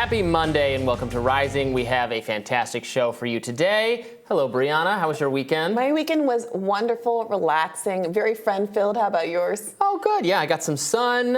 Happy Monday and welcome to Rising. We have a fantastic show for you today. Hello, Briahna. How was your weekend? My weekend was wonderful, relaxing, very friend-filled. How about yours? Oh, good. Yeah, I got some sun.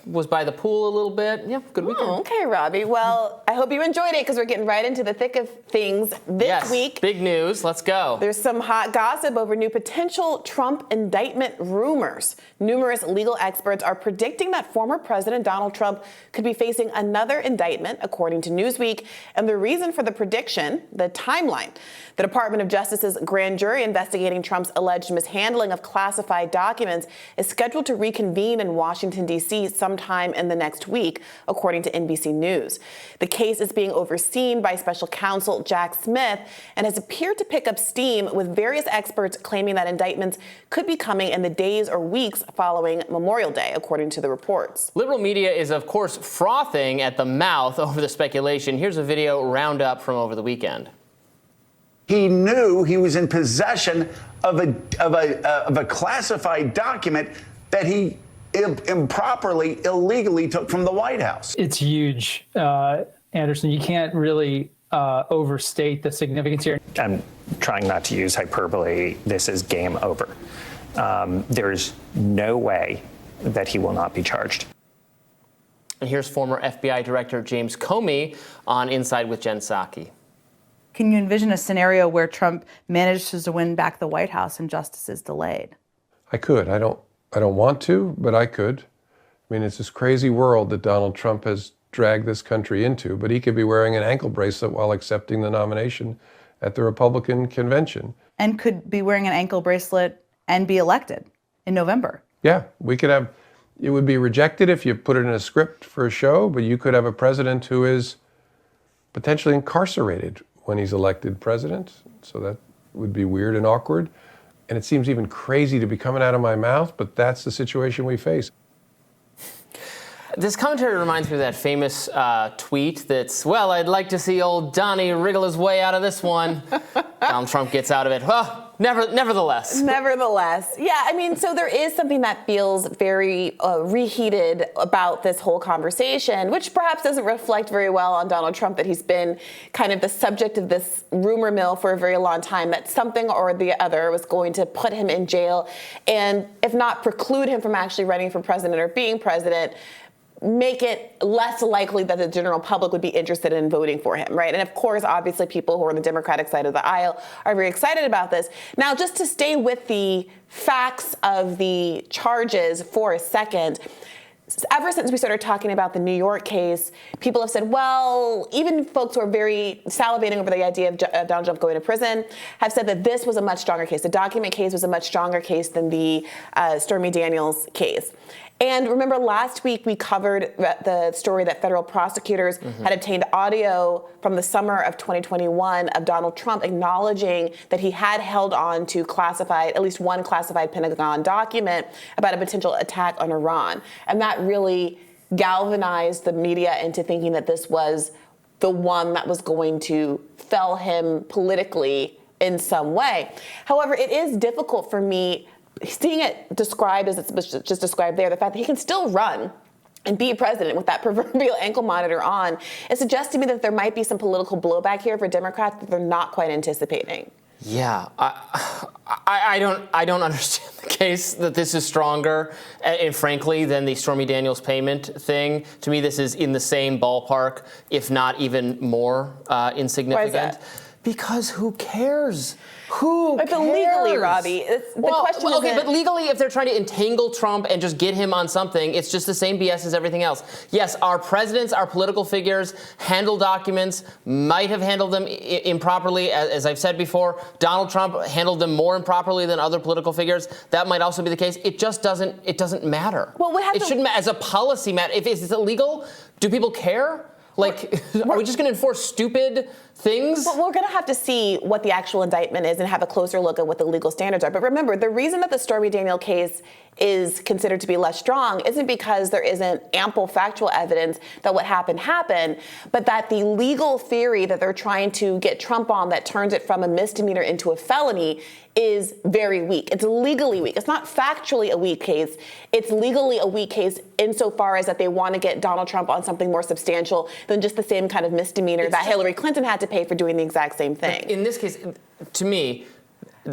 Was by the pool a little bit. Yeah, good weekend. Oh, okay, Robby. Well, I hope you enjoyed it because we're getting right into the thick of things this week. Big news. Let's go. There's some hot gossip over new potential Trump indictment rumors. Numerous legal experts are predicting that former President Donald Trump could be facing another indictment, according to Newsweek. And the reason for the prediction, the timeline. The Department of Justice's grand jury investigating Trump's alleged mishandling of classified documents is scheduled to reconvene in Washington, D.C. sometime in the next week, according to NBC News. The case is being overseen by special counsel Jack Smith and has appeared to pick up steam, with various experts claiming that indictments could be coming in the days or weeks following Memorial Day, according to the reports. Liberal media is, of course, frothing at the mouth over the speculation. Here's a video roundup from over the weekend. He knew he was in possession of a classified document that he improperly, illegally took from the White House. It's huge, Anderson. You can't really overstate the significance here. I'm trying not to use hyperbole. This is game over. There's no way that he will not be charged. And here's former FBI Director James Comey on Inside with Jen Psaki. Can you envision a scenario where Trump manages to win back the White House and justice is delayed? I could. I don't want to, but I could. I mean, it's this crazy world that Donald Trump has dragged this country into, but he could be wearing an ankle bracelet while accepting the nomination at the Republican convention. And could be wearing an ankle bracelet and be elected in November. Yeah, we could have, it would be rejected if you put it in a script for a show, but you could have a president who is potentially incarcerated when he's elected president. So that would be weird and awkward. And it seems even crazy to be coming out of my mouth, but that's the situation we face. This commentary reminds me of that famous tweet that's, well, I'd like to see old Donnie wriggle his way out of this one. Donald Trump gets out of it. Well, nevertheless. Nevertheless. Yeah, I mean, so there is something that feels very reheated about this whole conversation, which perhaps doesn't reflect very well on Donald Trump, that he's been kind of the subject of this rumor mill for a very long time, that something or the other was going to put him in jail and, if not preclude him from actually running for president or being president, make it less likely that the general public would be interested in voting for him, right? And of course, obviously, people who are on the Democratic side of the aisle are very excited about this. Now, just to stay with the facts of the charges for a second, ever since we started talking about the New York case, people have said, well, even folks who are very salivating over the idea of Donald Trump going to prison have said that this was a much stronger case. The document case was a much stronger case than the Stormy Daniels case. And remember, last week we covered the story that federal prosecutors had obtained audio from the summer of 2021 of Donald Trump acknowledging that he had held on to classified, at least one classified Pentagon document about a potential attack on Iran. And that really galvanized the media into thinking that this was the one that was going to fell him politically in some way. However, it is difficult for me seeing it described as it's just described there, the fact that he can still run and be president with that proverbial ankle monitor on, it suggests to me that there might be some political blowback here for Democrats that they're not quite anticipating. Yeah, I don't understand the case that this is stronger, and frankly, than the Stormy Daniels payment thing. To me, this is in the same ballpark, if not even more insignificant. Why is that? Because who cares? Who cares? But legally, Robby, but legally, if they're trying to entangle Trump and just get him on something, it's just the same BS as everything else. Yes, our presidents, our political figures handle documents, might have handled them improperly, as I've said before. Donald Trump handled them more improperly than other political figures. That might also be the case. It just doesn't matter. Well, it shouldn't matter as a policy matter. If it's illegal, do people care? Like, are we just going to enforce stupid things? Well, we're going to have to see what the actual indictment is and have a closer look at what the legal standards are. But remember, the reason that the Stormy Daniels case is considered to be less strong isn't because there isn't ample factual evidence that what happened, but that the legal theory that they're trying to get Trump on that turns it from a misdemeanor into a felony is very weak. It's legally weak. It's not factually a weak case. It's legally a weak case insofar as that they want to get Donald Trump on something more substantial than just the same kind of misdemeanor that Hillary Clinton had to pay for doing the exact same thing. In this case, to me,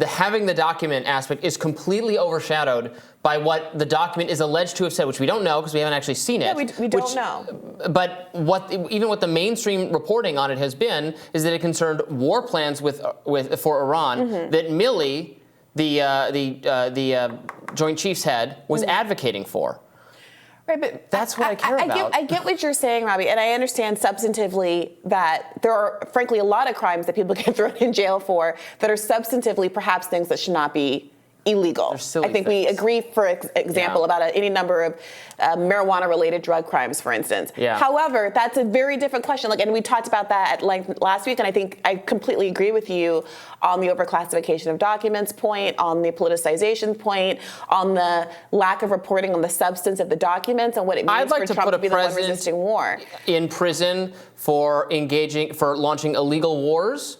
having the document aspect is completely overshadowed by what the document is alleged to have said, which we don't know because we haven't actually seen it. Yeah, we don't know. But even what the mainstream reporting on it has been is that it concerned war plans for Iran that Milley, the Joint Chiefs head, was advocating for. Right, but that's what I care about. I get what you're saying, Robby, and I understand substantively that there are, frankly, a lot of crimes that people get thrown in jail for that are substantively perhaps things that should not be illegal. I think we agree, for example, about any number of marijuana-related drug crimes, for instance. Yeah. However, that's a very different question. And we talked about that at length last week, and I think I completely agree with you on the overclassification of documents point, on the politicization point, on the lack of reporting on the substance of the documents and what it means for Trump to be the one resisting war. In prison for launching illegal wars,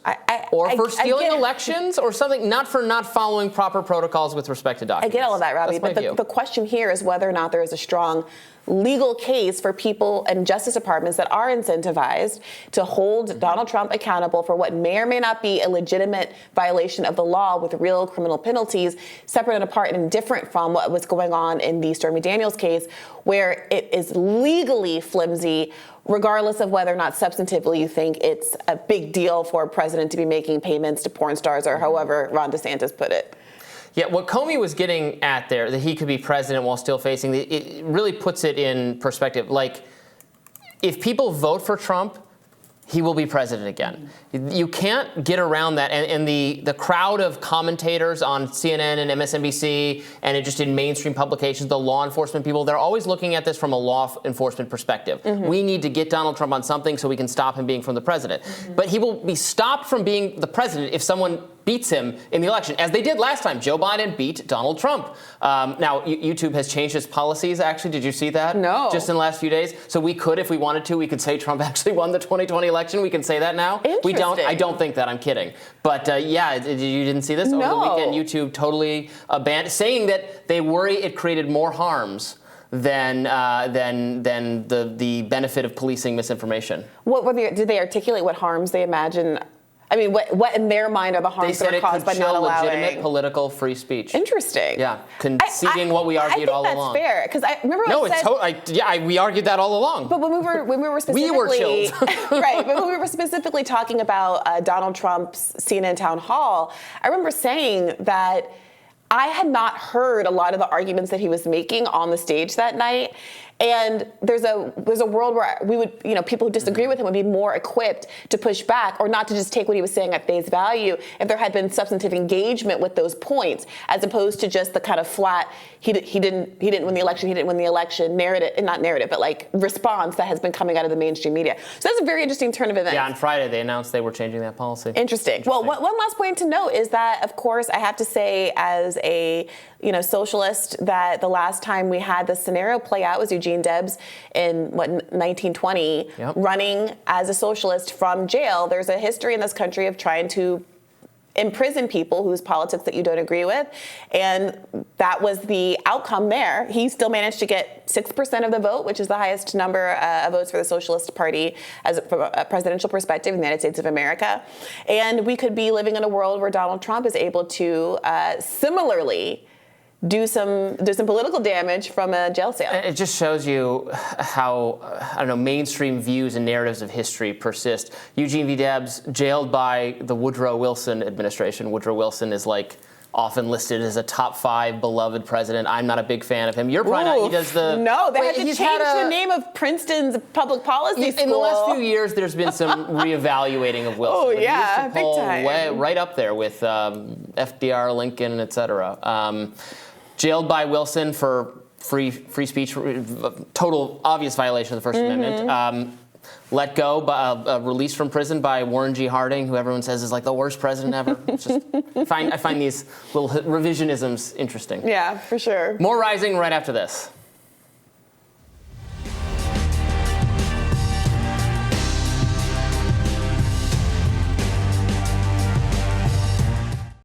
or for stealing elections, or something, not for not following proper protocols with respect to documents. I get all of that, Robby, but the question here is whether or not there is a strong legal case for people and justice departments that are incentivized to hold Donald Trump accountable for what may or may not be a legitimate violation of the law with real criminal penalties, separate and apart and different from what was going on in the Stormy Daniels case, where it is legally flimsy, regardless of whether or not substantively you think it's a big deal for a president to be making payments to porn stars or however Ron DeSantis put it. Yeah, what Comey was getting at there, that he could be president while still facing, it really puts it in perspective. Like, if people vote for Trump, he will be president again. You can't get around that. And the crowd of commentators on CNN and MSNBC and just in mainstream publications, the law enforcement people, they're always looking at this from a law enforcement perspective. We need to get Donald Trump on something so we can stop him being from the president. But he will be stopped from being the president if someone beats him in the election, as they did last time. Joe Biden beat Donald Trump. Now, YouTube has changed its policies, actually. Did you see that? No. Just in the last few days. So we could, if we wanted to, we could say Trump actually won the 2020 election. We can say that now. We don't. I don't think that. I'm kidding. But yeah, you didn't see this? No. Over the weekend, YouTube totally abandoned, saying that they worry it created more harms than the benefit of policing misinformation. Did they articulate what harms they imagine? I mean, what in their mind are the harms that are caused by not allowing legitimate political free speech? Interesting. Yeah, conceding what we argued all along. I think that's fair, because I remember we argued that all along. But when we were specifically, we were chilled. Right, but when we were specifically talking about Donald Trump's CNN town hall, I remember saying that I had not heard a lot of the arguments that he was making on the stage that night. And there's a world where we would, people who disagree with him would be more equipped to push back or not to just take what he was saying at face value if there had been substantive engagement with those points, as opposed to just the kind of flat, he didn't win the election narrative, not narrative, but like response that has been coming out of the mainstream media. So that's a very interesting turn of events. Yeah, on Friday they announced they were changing that policy. Interesting. Well, one last point to note is that, of course, I have to say, as a socialist, that the last time we had this scenario play out was Eugene Debs in 1920, running as a socialist from jail. There's a history in this country of trying to imprison people whose politics that you don't agree with, and that was the outcome there. He still managed to get 6% of the vote, which is the highest number of votes for the Socialist Party from a presidential perspective in the United States of America. And we could be living in a world where Donald Trump is able to similarly do some political damage from a jail cell. It just shows you how, mainstream views and narratives of history persist. Eugene V. Debs, jailed by the Woodrow Wilson administration. Woodrow Wilson is often listed as a top 5 beloved president. I'm not a big fan of him. You're probably not. He does the... No, they had to change the name of Princeton's public policy school. In the last few years, there's been some reevaluating of Wilson. Oh, yeah, big time. Way, right up there with FDR, Lincoln, et cetera. Jailed by Wilson for free speech, total obvious violation of the First Amendment. Let go, released from prison by Warren G. Harding, who everyone says is the worst president ever. I find these little revisionisms interesting. Yeah, for sure. More Rising right after this.